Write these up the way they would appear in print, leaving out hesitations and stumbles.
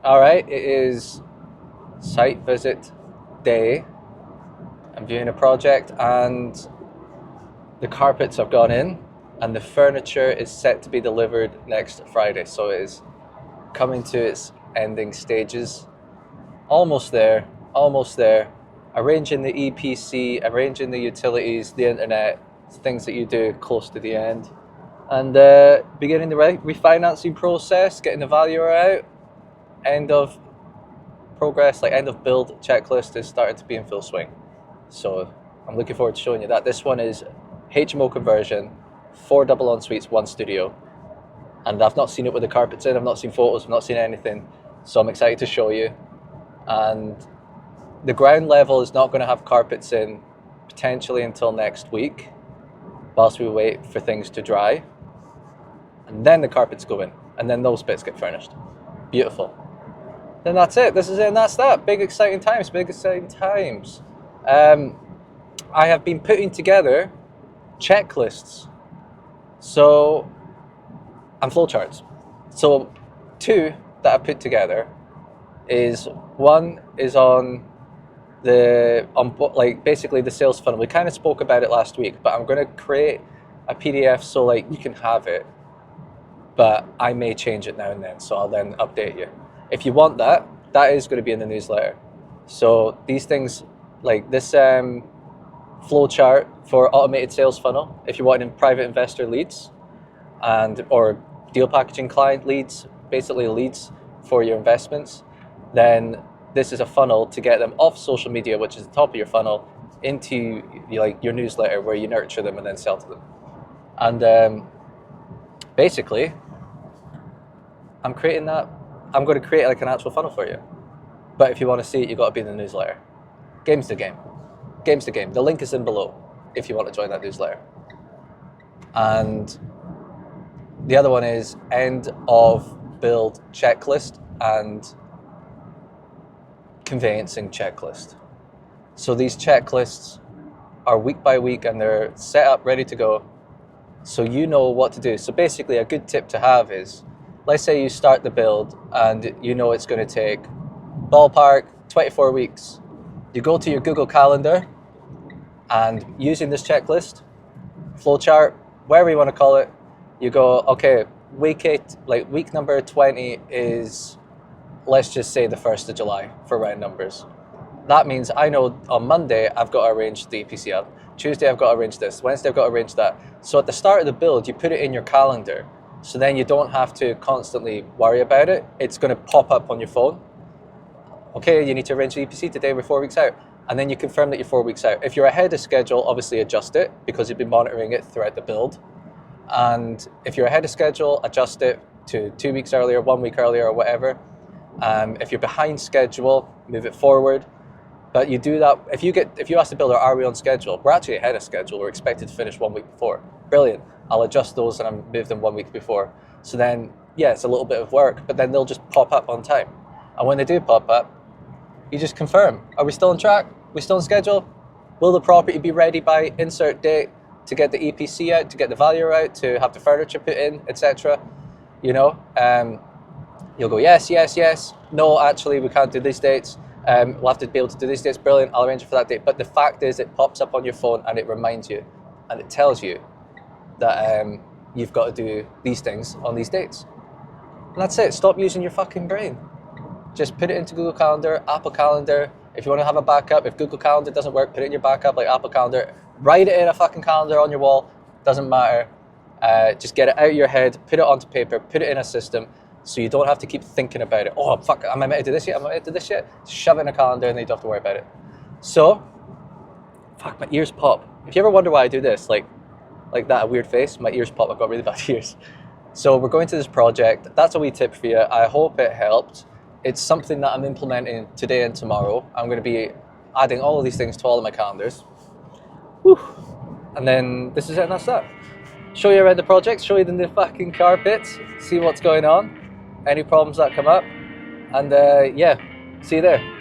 All right, it is site visit day. I'm viewing a project and the carpets have gone in and the furniture is set to be delivered next Friday. So it is coming to its ending stages. Almost there. Arranging the EPC, arranging the utilities, the internet, things that you do close to the end. And beginning the refinancing process, getting the valuer out. End of progress, like end of build checklist is starting to be in full swing. So I'm looking forward to showing you that. This one is HMO conversion, 4 double en-suites, 1 studio. And I've not seen it with the carpets in, I've not seen photos, I've not seen anything. So I'm excited to show you. And the ground level is not going to have carpets in potentially until next week, whilst we wait for things to dry. And then the carpets go in, and then those bits get furnished. Beautiful. Then that's it. This is it, and that's that. Big exciting times. I have been putting together checklists, and flowcharts. So 2 that I put together is, one is on basically the sales funnel. We kind of spoke about it last week, but I'm going to create a PDF so like you can have it, but I may change it now and then, so I'll then update you. If you want that, that is going to be in the newsletter. So these things, like this flowchart for automated sales funnel, if you're wanting private investor leads or deal packaging client leads, basically leads for your investments, then this is a funnel to get them off social media, which is the top of your funnel, into your newsletter where you nurture them and then sell to them. And basically, I'm creating that. I'm going to create like an actual funnel for you. But if you want to see it, you've got to be in the newsletter. Game's the game. The link is in below if you want to join that newsletter. And the other one is end of build checklist and conveyancing checklist. So these checklists are week by week and they're set up, ready to go. So you know what to do. So basically a good tip to have is, let's say you start the build and you know it's going to take ballpark 24 weeks. You go to your Google Calendar and using this checklist, flowchart, whatever you want to call it, you go, okay, week number 20 is, let's just say the 1st of July for round numbers. That means I know on Monday I've got to arrange the EPC up. Tuesday I've got to arrange this. Wednesday I've got to arrange that. So at the start of the build, you put it in your calendar. So then you don't have to constantly worry about it. It's going to pop up on your phone. Okay, you need to arrange the EPC today, we're 4 weeks out. And then you confirm that you're 4 weeks out. If you're ahead of schedule, obviously adjust it because you've been monitoring it throughout the build. And if you're ahead of schedule, adjust it to 2 weeks earlier, 1 week earlier, or whatever. If you're behind schedule, move it forward. But you do that, if you ask the builder, are we on schedule? We're actually ahead of schedule, we're expected to finish 1 week before. Brilliant. I'll adjust those and I'll move them 1 week before. So then, yeah, it's a little bit of work, but then they'll just pop up on time. And when they do pop up, you just confirm. Are we still on track? Are we still on schedule? Will the property be ready by insert date to get the EPC out, to get the valuer out, to have the furniture put in, etc.? You'll go, yes. No, actually, we can't do these dates. We'll have to be able to do these dates. Brilliant, I'll arrange it for that date. But the fact is, it pops up on your phone and it reminds you and it tells you that you've got to do these things on these dates. And that's it. Stop using your fucking brain. Just put it into Google Calendar, Apple Calendar. If you want to have a backup, if Google Calendar doesn't work, put it in your backup like Apple Calendar. Write it in a fucking calendar on your wall. Doesn't matter. Just get it out of your head, put it onto paper, put it in a system so you don't have to keep thinking about it. Oh, fuck, am I meant to do this yet? Just shove it in a calendar and then you don't have to worry about it. So, fuck, my ears pop. If you ever wonder why I do this, like that, a weird face, my ears pop. I've got really bad ears. So we're going to this project. That's a wee tip for you. I hope it helped. It's something that I'm implementing today and tomorrow. I'm going to be adding all of these things to all of my calendars. Whew. And then this is it and that's that. Show you around the project, show you the new fucking carpets, see what's going on, any problems that come up, and yeah, see you there.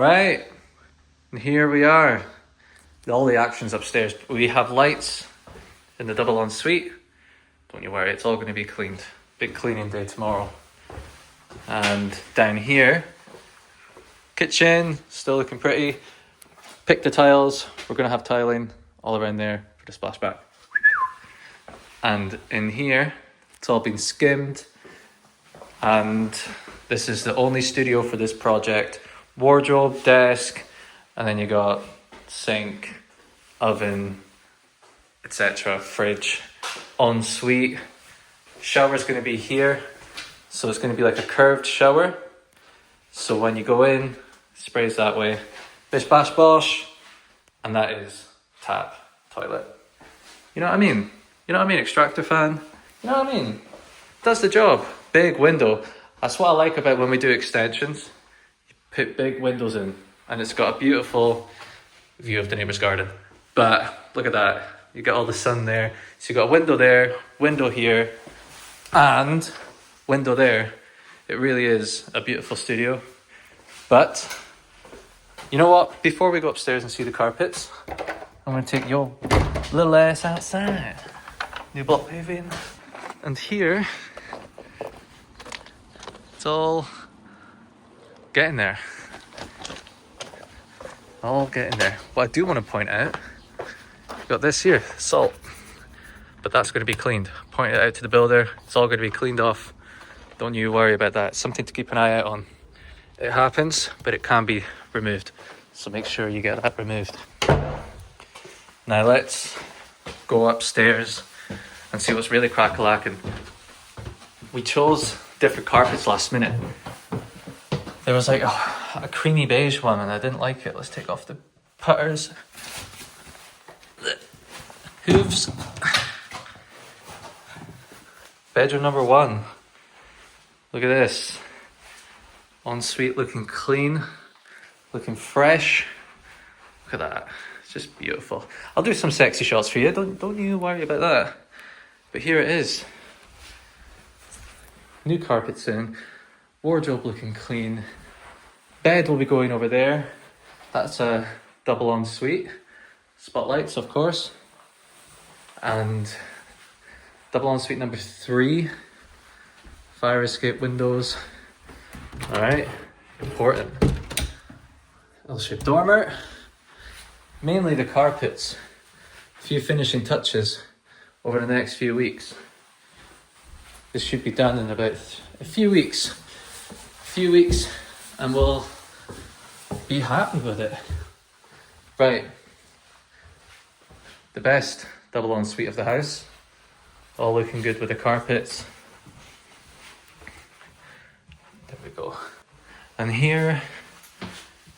right, and here we are. All the action's upstairs. We have lights in the double ensuite. Don't you worry, it's all going to be cleaned. Big cleaning day tomorrow. And down here, kitchen, still looking pretty. Pick the tiles. We're going to have tiling all around there for the splashback. And in here, it's all been skimmed. And this is the only studio for this project. Wardrobe, desk, and then you got sink, oven, etc. Fridge, ensuite. Shower's going to be here. So it's going to be like a curved shower. So when you go in, sprays that way. Bish bash bosh. And that is tap, toilet. You know what I mean? You know what I mean? Extractor fan. You know what I mean? Does the job. Big window. That's what I like about when we do extensions. You put big windows in. And it's got a beautiful view of the neighbour's garden. But look at that. You got all the sun there. So you got a window there, window here, and window there. It really is a beautiful studio. But you know what? Before we go upstairs and see the carpets, I'm going to take your little ass outside. New block paving. And here, it's all getting there. All getting there. What I do want to point out, we've got this here, salt. But that's going to be cleaned. Point it out to the builder. It's all going to be cleaned off. Don't you worry about that. Something to keep an eye out on. It happens, but it can be removed. So make sure you get that removed. Now let's go upstairs and see what's really crack-a-lacking. We chose different carpets last minute. There was like a creamy beige one and I didn't like it. Let's take off the putters. The hooves. Bedroom number 1. Look at this. Ensuite looking clean, looking fresh. Look at that. It's just beautiful. I'll do some sexy shots for you. Don't you worry about that. But here it is. New carpets in. Wardrobe looking clean. Bed will be going over there. That's a double ensuite. Spotlights, of course. And double ensuite number 3. Fire escape windows. Alright, important. L-shaped dormer. Mainly the carpets. A few finishing touches over the next few weeks. This should be done in about a few weeks. And we'll be happy with it. Right. The best double ensuite of the house. All looking good with the carpets. There we go. And here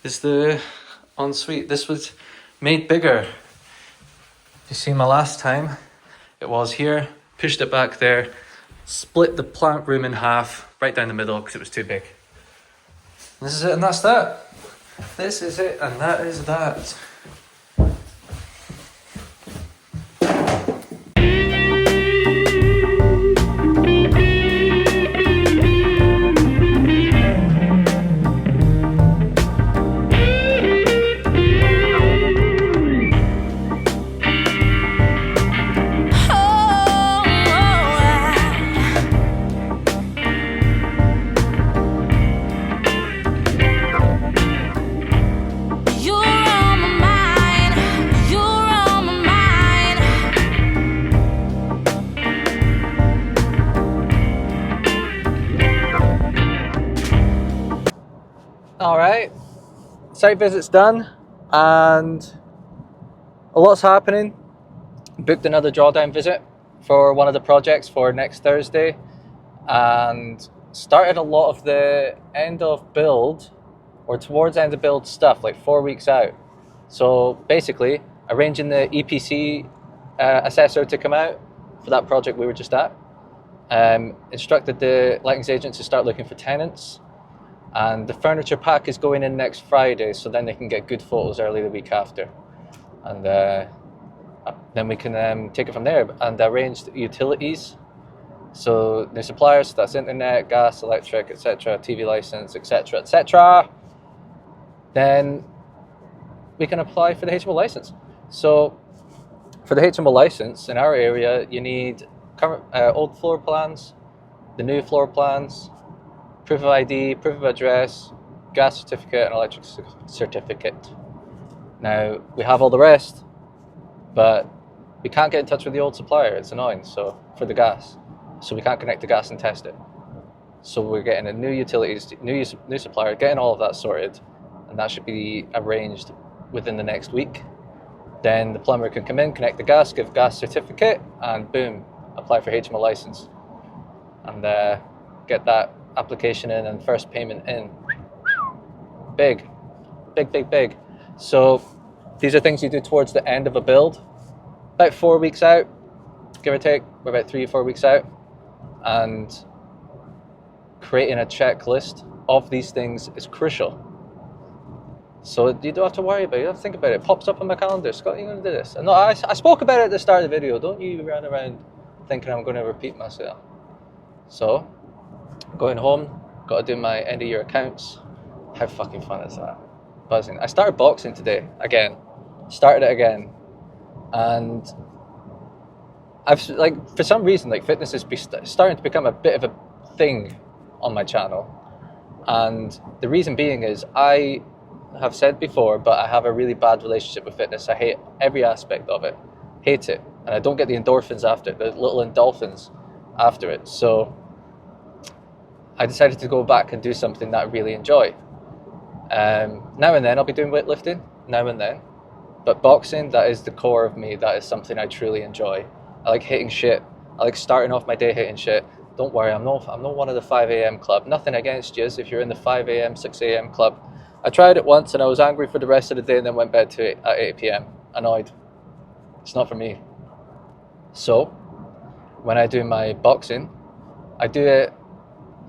is the ensuite. This was made bigger. You see my last time? It was here. Pushed it back there. Split the plant room in half, right down the middle because it was too big. And this is it and that's that. This is it and that is that. Alright, site visit's done and a lot's happening. Booked another drawdown visit for one of the projects for next Thursday and started a lot of the end of build or towards end of build stuff like 4 weeks out. So basically arranging the EPC assessor to come out for that project we were just at. Instructed the lettings agent to start looking for tenants. And the furniture pack is going in next Friday, so then they can get good photos early the week after. And then we can take it from there and arrange the utilities. So the suppliers, so that's internet, gas, electric, etc., TV license, etc., etc. then we can apply for the HMO license. So for the HMO license in our area, you need current old floor plans, the new floor plans, proof of ID, proof of address, gas certificate, and electric certificate. Now, we have all the rest, but we can't get in touch with the old supplier. It's annoying, so for the gas. So we can't connect the gas and test it. So we're getting a new utilities, new supplier, getting all of that sorted, and that should be arranged within the next week. Then the plumber can come in, connect the gas, give gas certificate, and boom, apply for HMO license. And get that application in and first payment in. Big. So these are things you do towards the end of a build. About 4 weeks out, give or take, we're about 3 or 4 weeks out. And creating a checklist of these things is crucial. So you don't have to worry about it, you don't have to think about it. It pops up on my calendar. Scott, you're going to do this. And no, I spoke about it at the start of the video. Don't you run around thinking I'm going to repeat myself. So, going home, got to do my end of year accounts. How fucking fun is that? Buzzing. I started boxing today, again. Started it again. And I've, like, for some reason, like, fitness is starting to become a bit of a thing on my channel. And the reason being is I have said before, but I have a really bad relationship with fitness. I hate every aspect of it. Hate it. And I don't get the endorphins after it, the little endorphins after it. So I decided to go back and do something that I really enjoy. Now and then I'll be doing weightlifting, now and then. But boxing, that is the core of me. That is something I truly enjoy. I like hitting shit. I like starting off my day hitting shit. Don't worry, I'm not one of the 5 a.m. club. Nothing against you if you're in the 5 a.m., 6 a.m. club. I tried it once and I was angry for the rest of the day and then went bed at 8 p.m. Annoyed. It's not for me. So, when I do my boxing, I do it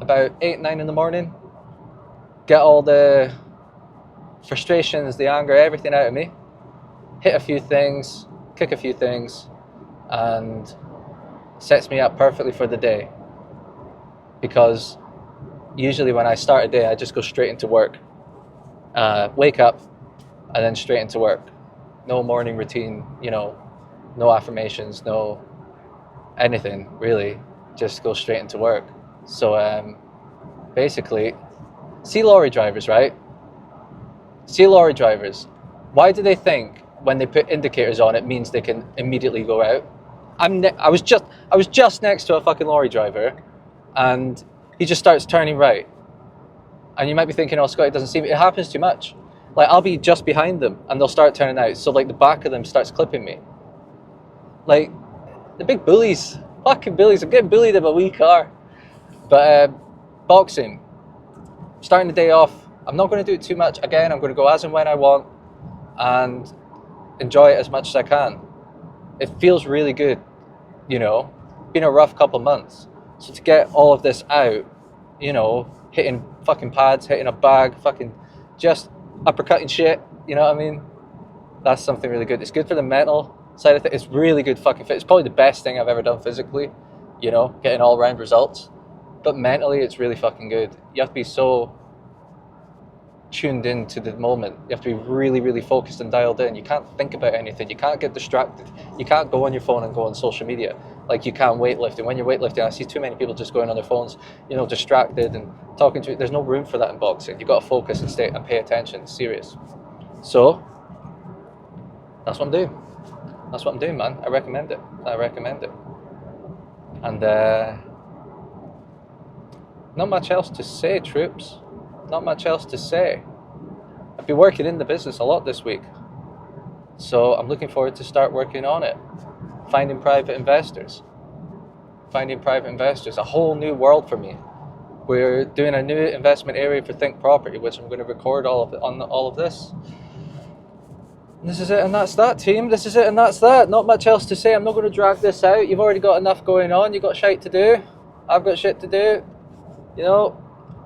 about 8, 9 in the morning. Get all the frustrations, the anger, everything out of me. Hit a few things, kick a few things, and sets me up perfectly for the day. Because usually when I start a day, I just go straight into work. Wake up, and then straight into work. No morning routine, no affirmations, no anything, really. Just go straight into work. So basically, see lorry drivers, right? See lorry drivers. Why do they think when they put indicators on it means they can immediately go out? I was just next to a fucking lorry driver, and he just starts turning right. And you might be thinking, oh, Scott, it doesn't seem, it happens too much. Like, I'll be just behind them and they'll start turning out. So, like, the back of them starts clipping me. Like, the big bullies, fucking bullies. I'm getting bullied in my wee car. But boxing, starting the day off, I'm not going to do it too much. Again, I'm going to go as and when I want and enjoy it as much as I can. It feels really good, been a rough couple months. So to get all of this out, hitting fucking pads, hitting a bag, fucking just uppercutting shit, you know what I mean? That's something really good. It's good for the mental side of it. It's really good fucking fit. It's probably the best thing I've ever done physically, getting all round results. But mentally, it's really fucking good. You have to be so tuned into the moment. You have to be really, really focused and dialed in. You can't think about anything. You can't get distracted. You can't go on your phone and go on social media like you can weightlifting. When you're weightlifting, I see too many people just going on their phones, distracted and talking to. There's no room for that in boxing. You've got to focus and stay and pay attention. It's serious. So that's what I'm doing. That's what I'm doing, man. I recommend it. And not much else to say, troops. Not much else to say. I've been working in the business a lot this week. So I'm looking forward to start working on it. Finding private investors. A whole new world for me. We're doing a new investment area for Think Property, which I'm going to record all of this. And this is it and that's that, team. This is it and that's that. Not much else to say. I'm not going to drag this out. You've already got enough going on. You've got shit to do. I've got shit to do.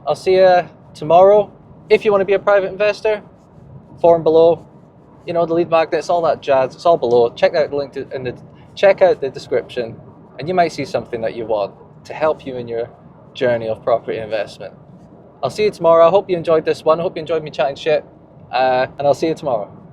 I'll see you tomorrow. If you want to be a private investor, form below. The lead magnets, all that jazz. It's all below. Check out the link check out the description, and you might see something that you want to help you in your journey of property investment. I'll see you tomorrow. I hope you enjoyed this one. I hope you enjoyed me chatting shit. And I'll see you tomorrow.